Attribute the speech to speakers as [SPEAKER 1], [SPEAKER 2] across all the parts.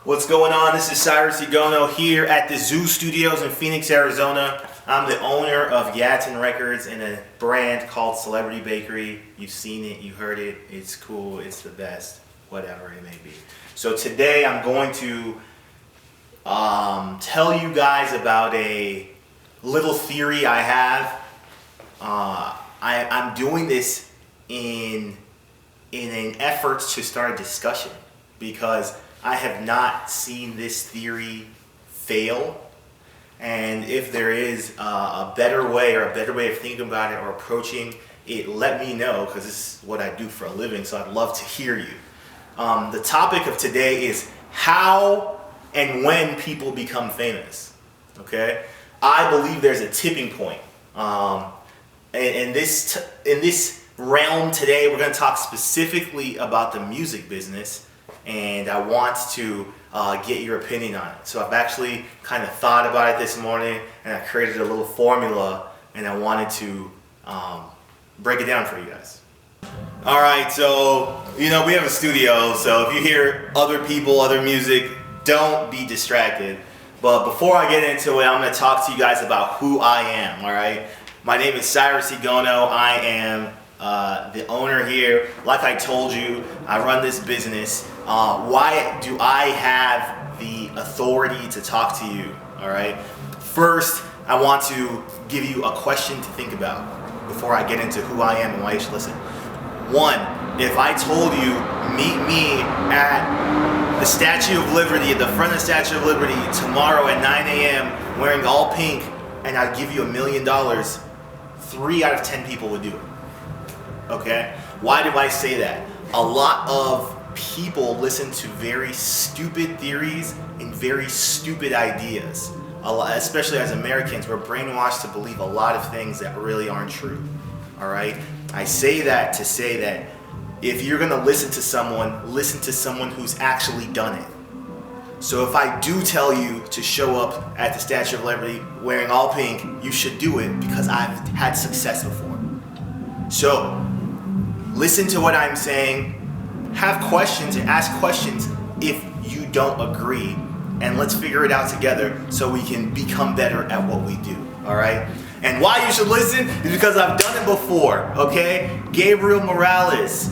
[SPEAKER 1] What's going on? This is Cyrus Igono here at the Zoo Studios in Phoenix, Arizona. I'm the owner of Yatin Records and a brand called Celebrity Bakery. You've seen it, you heard it, it's cool, it's the best, whatever it may be. So today I'm going to tell you guys about a little theory I have. I'm doing this in an effort to start a discussion because I have not seen this theory fail, and if there is a better way or a better way of thinking about it or approaching it, let me know, because this is what I do for a living, so I'd love to hear you. The topic of today is how and when people become famous. Okay, I believe there's a tipping point. In this realm today, we're going to talk specifically about the music business. And I want to get your opinion on it. So I've actually kind of thought about it this morning, and I created a little formula, and I wanted to break it down for you guys. All right, so we have a studio, so if you hear other people, other music, don't be distracted. But before I get into it, I'm going to talk to you guys about who I am. All right, my name is Cyrus Igono. I am the owner here. Like I told you, I run this business. Why do I have the authority to talk to you? All right. First, I want to give you a question to think about before I get into who I am and why you should listen. One, if I told you, meet me at the Statue of Liberty, at the front of the Statue of Liberty tomorrow at 9 a.m. wearing all pink, and I'd give you $1 million, 3 out of 10 people would do it. Okay? Why do I say that? A lot of people listen to very stupid theories and very stupid ideas. Especially as Americans, we're brainwashed to believe a lot of things that really aren't true. All right? I say that to say that if you're going to listen to someone who's actually done it. So if I do tell you to show up at the Statue of Liberty wearing all pink, you should do it because I've had success before. So listen to what I'm saying, have questions and ask questions if you don't agree, and let's figure it out together so we can become better at what we do, all right? And why you should listen is because I've done it before, okay? Gabriel Morales,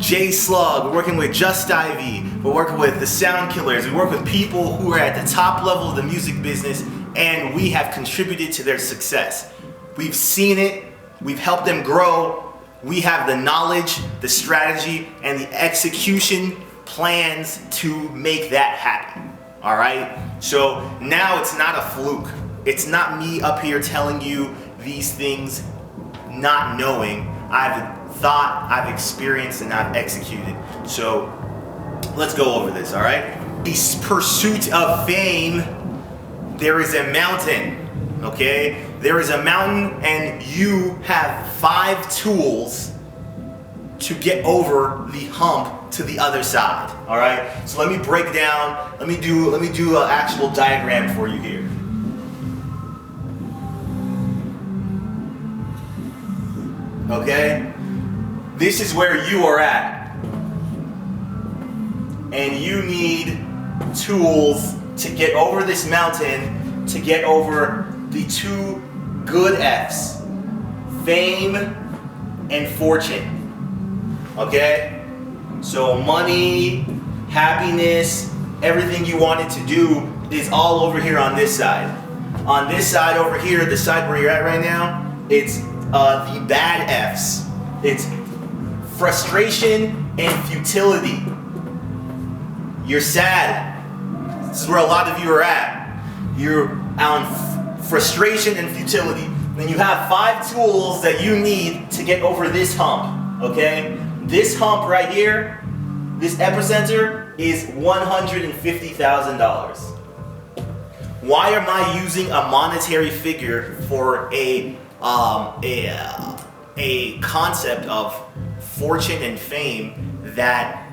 [SPEAKER 1] Jay Slug, we're working with Just Ivy, we're working with the Sound Killers, we work with people who are at the top level of the music business, and we have contributed to their success. We've seen it, we've helped them grow. We have the knowledge, the strategy, and the execution plans to make that happen. All right? So now it's not a fluke. It's not me up here telling you these things not knowing. I've thought, I've experienced, and I've executed. So let's go over this, all right? The pursuit of fame, there is a mountain, okay? There is a mountain, and you have 5 tools to get over the hump to the other side. All right. So let me break down. Let me do an actual diagram for you here. Okay. This is where you are at, and you need tools to get over this mountain, to get over the 2 good F's, fame and fortune. Okay? So money, happiness, everything you wanted to do is all over here on this side. On this side over here, the side where you're at right now, it's the bad F's. It's frustration and futility. You're sad. This is where a lot of you are at. You're on frustration and futility. Then you have 5 tools that you need to get over this hump, okay? This hump right here, this epicenter, is $150,000. Why am I using a monetary figure for a concept of fortune and fame that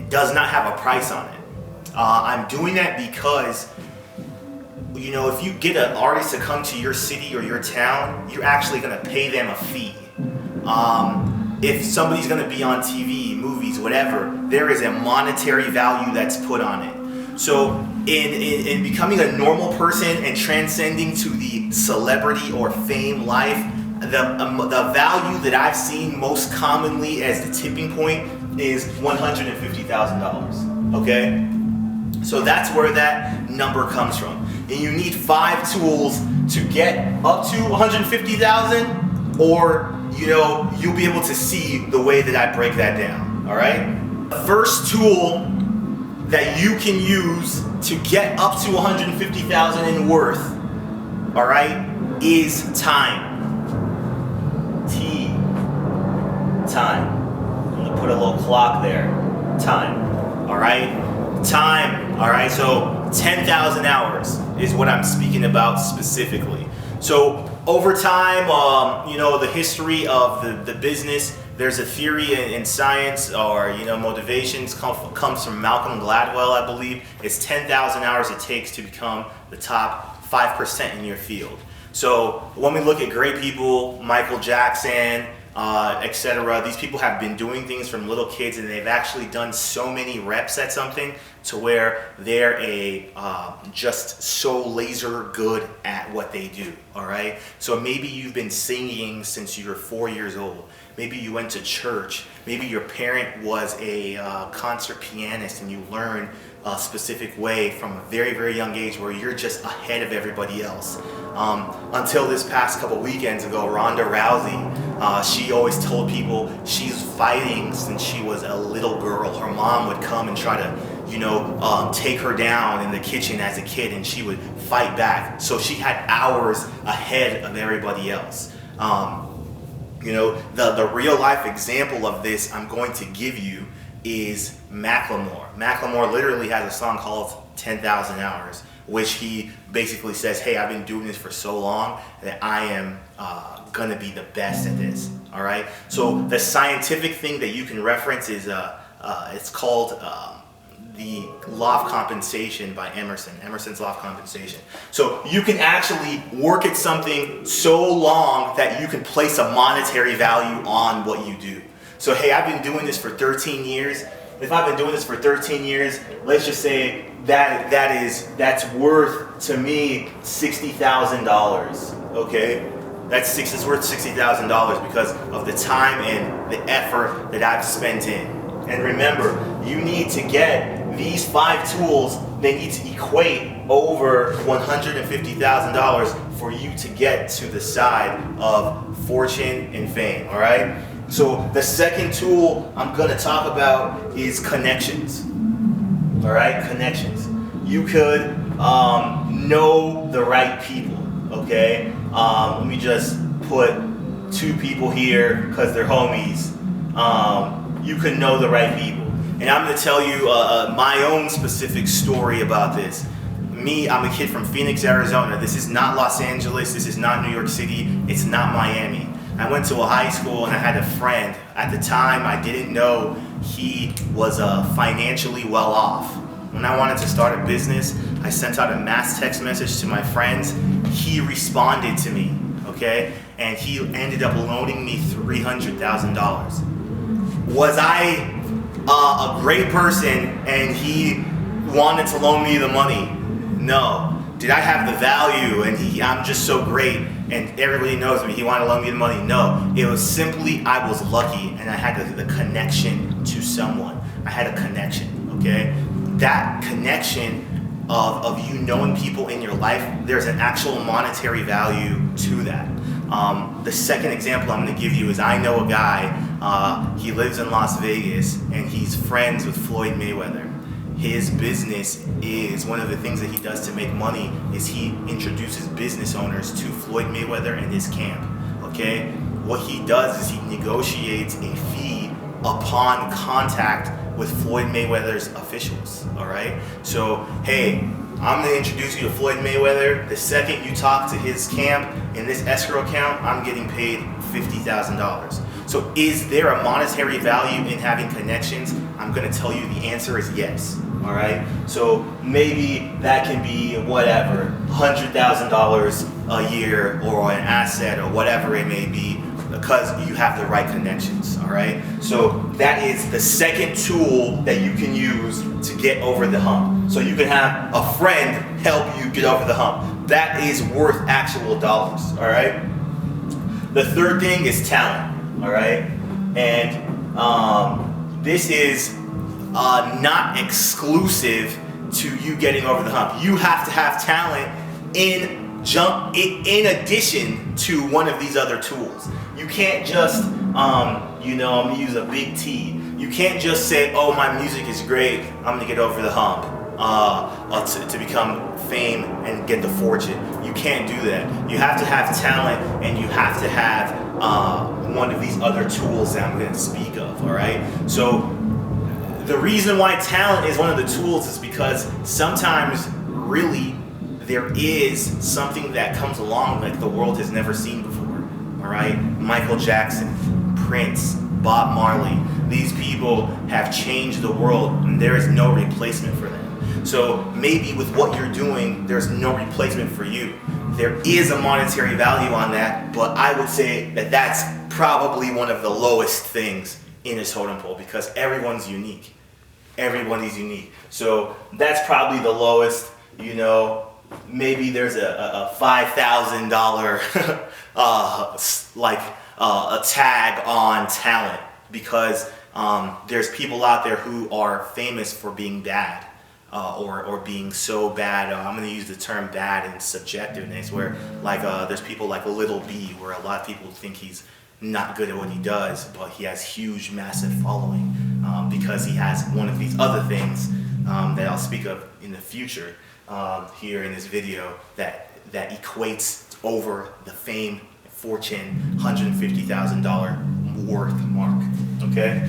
[SPEAKER 1] does not have a price on it? I'm doing that because if you get an artist to come to your city or your town, you're actually going to pay them a fee. If somebody's going to be on TV, movies, fees, whatever, there is a monetary value that's put on it. So in becoming a normal person and transcending to the celebrity or fame life, the value that I've seen most commonly as the tipping point is $150,000. Okay? So that's where that number comes from. And you need 5 tools to get up to 150,000, or you'll be able to see the way that I break that down. All right? The first tool that you can use to get up to 150,000 in worth, all right, is time. Time. I'm gonna put a little clock there. Time. All right. Time. All right. So 10,000 hours is what I'm speaking about specifically. So over time, the history of the business, there's a theory in science, or motivations comes from Malcolm Gladwell, I believe. It's 10,000 hours it takes to become the top 5% in your field. So when we look at great people, Michael Jackson, etc., these people have been doing things from little kids, and they've actually done so many reps at something to where they're just so laser good at what they do. All right. So maybe you've been singing since you were 4 years old. Maybe you went to church. Maybe your parent was a concert pianist, and you learned a specific way from a very, very young age where you're just ahead of everybody else. Until this past couple weekends ago, Ronda Rousey, she always told people she's fighting since she was a little girl. Her mom would come and try to, take her down in the kitchen as a kid, and she would fight back. So she had hours ahead of everybody else. The real life example of this I'm going to give you is Macklemore. Macklemore literally has a song called 10,000 Hours, which he basically says, hey, I've been doing this for so long that I am gonna be the best at this. All right. So the scientific thing that you can reference is it's called the Law of Compensation by Emerson. Emerson's Law of Compensation. So you can actually work at something so long that you can place a monetary value on what you do. So hey, I've been doing this for 13 years. If I've been doing this for 13 years, let's just say that's worth to me $60,000. Okay, it's worth $60,000 because of the time and the effort that I've spent in. And remember, you need to get these 5 tools. They need to equate over $150,000 for you to get to the side of fortune and fame. All right. So the second tool I'm going to talk about is connections. All right, connections. You could know the right people. Okay. Let me just put 2 people here because they're homies. You could know the right people. And I'm going to tell you my own specific story about this. Me, I'm a kid from Phoenix, Arizona. This is not Los Angeles. This is not New York City. It's not Miami. I went to a high school and I had a friend. At the time, I didn't know he was financially well off. When I wanted to start a business, I sent out a mass text message to my friends. He responded to me, okay? And he ended up loaning me $300,000. Was I a great person and he wanted to loan me the money? No. Did I have the value and I'm just so great and everybody knows me, he wanted to loan me the money? No. It was simply I was lucky and I had the connection to someone. I had a connection, okay? That connection of you knowing people in your life, there's an actual monetary value to that. The second example I'm going to give you is I know a guy, he lives in Las Vegas and he's friends with Floyd Mayweather. His business is, one of the things that he does to make money is he introduces business owners to Floyd Mayweather and his camp, okay? What he does is he negotiates a fee upon contact with Floyd Mayweather's officials, all right? So, hey, I'm gonna introduce you to Floyd Mayweather. The second you talk to his camp in this escrow account, I'm getting paid $50,000. So is there a monetary value in having connections? I'm gonna tell you the answer is yes, all right? So maybe that can be whatever, $100,000 a year or an asset or whatever it may be because you have the right connections, all right? So that is the second tool that you can use to get over the hump. So you can have a friend help you get over the hump. That is worth actual dollars, all right? The third thing is talent, all right? And this is not exclusive to you getting over the hump. You have to have talent in addition to one of these other tools. You can't just, I'm gonna use a big T. You can't just say, oh, my music is great, I'm gonna get over the hump to become fame and get the fortune. You can't do that. You have to have talent, and you have to have one of these other tools that I'm gonna speak of, all right? So the reason why talent is one of the tools is because sometimes really there is something that comes along like the world has never seen before, all right? Michael Jackson, Prince, Bob Marley, these people have changed the world, and there is no replacement for them. So maybe with what you're doing, there's no replacement for you. There is a monetary value on that, but I would say that that's probably one of the lowest things in a totem pole because everyone's unique. Everybody's unique. So that's probably the lowest, maybe there's a $5,000 a tag on talent because there's people out there who are famous for being bad or being so bad. I'm going to use the term bad in subjectiveness where there's people like Little B where a lot of people think he's not good at what he does, but he has huge, massive following because he has one of these other things that I'll speak of in the future here in this video that equates over the fame, fortune, $150,000 worth mark, okay?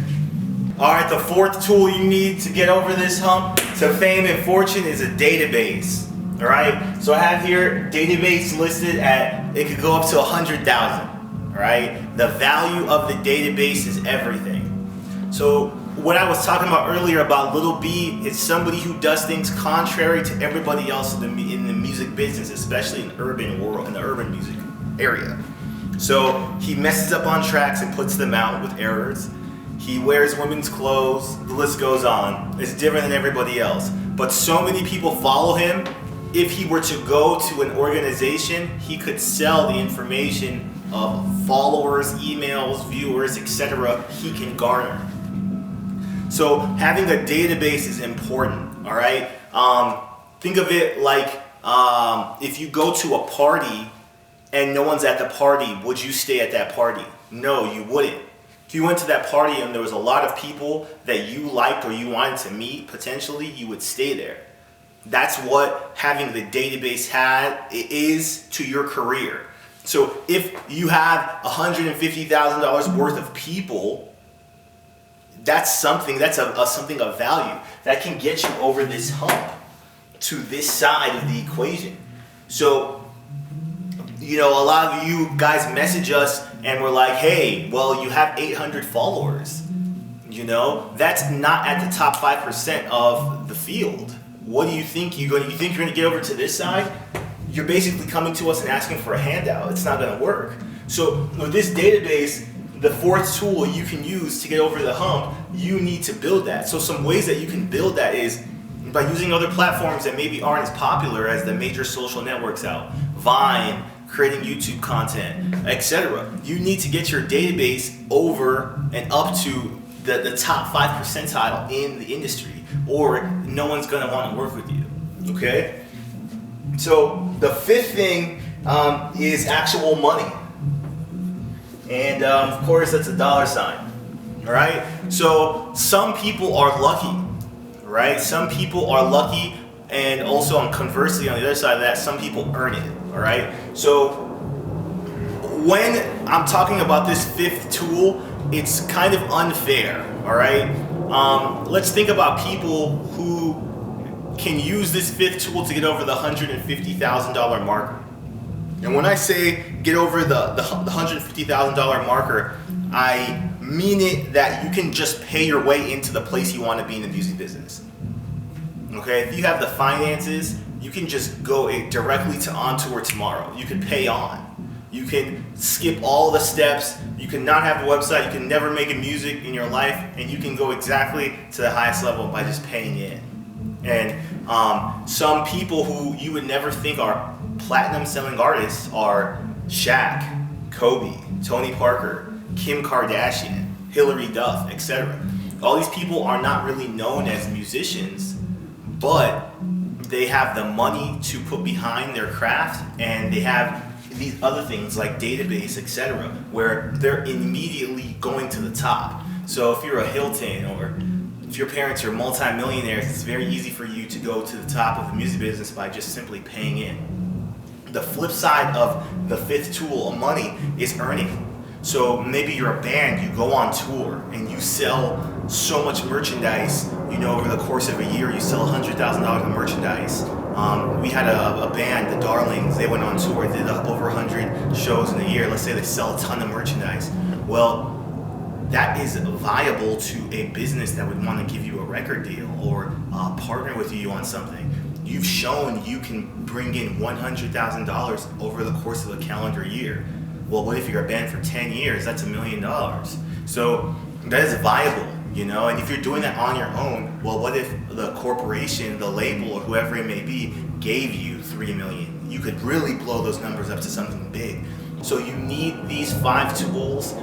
[SPEAKER 1] All right, the fourth tool you need to get over this hump to fame and fortune is a database, all right? So I have here database listed at, it could go up to 100,000, all right? The value of the database is everything. So what I was talking about earlier about Little B is somebody who does things contrary to everybody else in the music business, especially in the urban world, in the urban music area. So he messes up on tracks and puts them out with errors. He wears women's clothes, the list goes on. It's different than everybody else. But so many people follow him, if he were to go to an organization, he could sell the information of followers, emails, viewers, etc. he can garner. So having a database is important, all right? Think of it like if you go to a party and no one's at the party, would you stay at that party? No, you wouldn't. If you went to that party and there was a lot of people that you liked or you wanted to meet, potentially, you would stay there. That's what having the database is to your career. So if you have $150,000 worth of people, that's something of value that can get you over this hump to this side of the equation. So, a lot of you guys message us and we're like, hey, well, you have 800 followers. That's not at the top 5% of the field. What do you think? You think you're going to get over to this side? You're basically coming to us and asking for a handout. It's not going to work. So with this database, the fourth tool you can use to get over the hump, you need to build that. So some ways that you can build that is by using other platforms that maybe aren't as popular as the major social networks out. Vine, creating YouTube content, etc. You need to get your database over and up to the top 5 percentile in the industry, or no one's going to want to work with you, okay? So the fifth thing is actual money. And of course, that's a dollar sign, all right? So some people are lucky, right? Some people are lucky, and also conversely, on the other side of that, some people earn it, all right? So when I'm talking about this fifth tool, it's kind of unfair, all right? Let's think about people who can use this fifth tool to get over the $150,000 marker. And when I say get over the $150,000 marker, I mean it that you can just pay your way into the place you want to be in the music business. Okay, if you have the finances, you can just go directly to On Tour tomorrow. You can pay on. You can skip all the steps. You can not have a website. You can never make a music in your life, and you can go exactly to the highest level by just paying in. And some people who you would never think are platinum selling artists are Shaq, Kobe, Tony Parker, Kim Kardashian, Hilary Duff, etc. All these people are not really known as musicians, but they have the money to put behind their craft, and they have these other things like database, etc., where they're immediately going to the top. So if you're a Hilton, or if your parents are multi-millionaires, it's very easy for you to go to the top of the music business by just simply paying in. The flip side of the fifth tool of money is earning. So maybe you're a band, you go on tour and you sell so much merchandise, over the course of a year you sell $100,000 of merchandise. We had a band, the Darlings, they went on tour, did over 100 shows in a year. Let's say they sell a ton of merchandise. Well, that is viable to a business that would want to give you a record deal or partner with you on something. You've shown you can bring in $100,000 over the course of a calendar year. Well, what if you're a band for 10 years? That's $1 million. So that is viable, and if you're doing that on your own, well, what if the corporation, the label, or whoever it may be, gave you $3 million? You could really blow those numbers up to something big. So you need these 5 tools.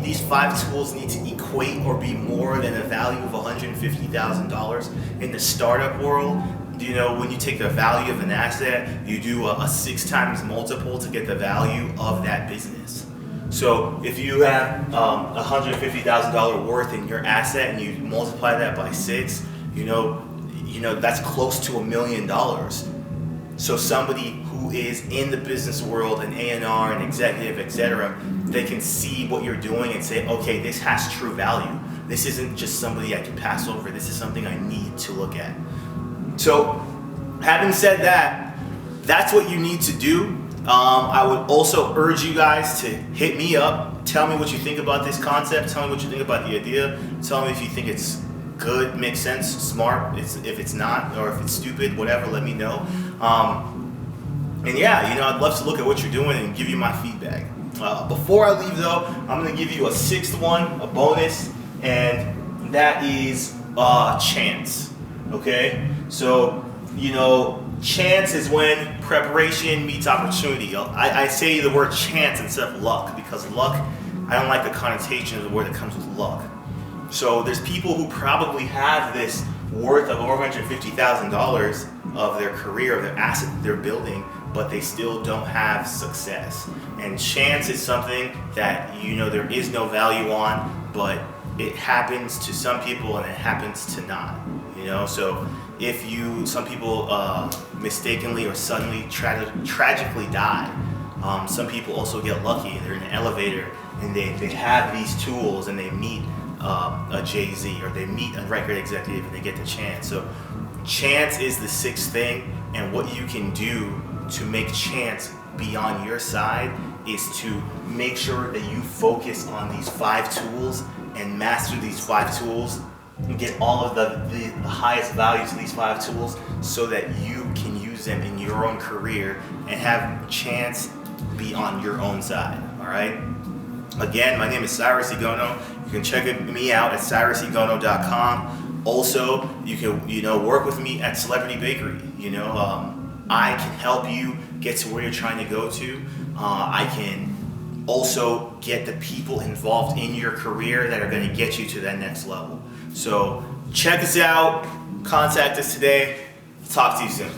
[SPEAKER 1] These 5 tools need to equate or be more than a value of $150,000. In the startup world, when you take the value of an asset, you do a 6 times multiple to get the value of that business. So if you have $150,000 worth in your asset and you multiply that by 6, that's close to $1 million. So somebody who is in the business world, an A&R, an executive, etc., they can see what you're doing and say, okay, this has true value. This isn't just somebody I can pass over. This is something I need to look at. So, having said that, that's what you need to do. I would also urge you guys to hit me up. Tell me what you think about this concept. Tell me what you think about the idea. Tell me if you think it's good, makes sense, smart. If it's not, or if it's stupid, whatever, let me know. And yeah, I'd love to look at what you're doing and give you my feedback. Before I leave though, I'm going to give you a 6th one, a bonus, and that is chance. Okay? So, chance is when preparation meets opportunity. I say the word chance instead of luck, because luck, I don't like the connotation of the word that comes with luck. So there's people who probably have this worth of over $150,000 of their career, of their asset that they're building, but they still don't have success. And chance is something that there is no value on, but it happens to some people and it happens to not. So if some people mistakenly or suddenly tragically die. Some people also get lucky. They're in an elevator and they have these tools and they meet a Jay-Z or they meet a record executive and they get the chance. So chance is the 6th thing, and what you can do to make chance be on your side is to make sure that you focus on these 5 tools and master these 5 tools and get all of the highest values of these 5 tools so that you can use them in your own career and have chance be on your own side. All right? Again, my name is Cyrus Igono. You can check me out at cyrusigono.com. Also, you can work with me at Celebrity Bakery. I can help you get to where you're trying to go to. I can also get the people involved in your career that are going to get you to that next level. So check us out. Contact us today. Talk to you soon.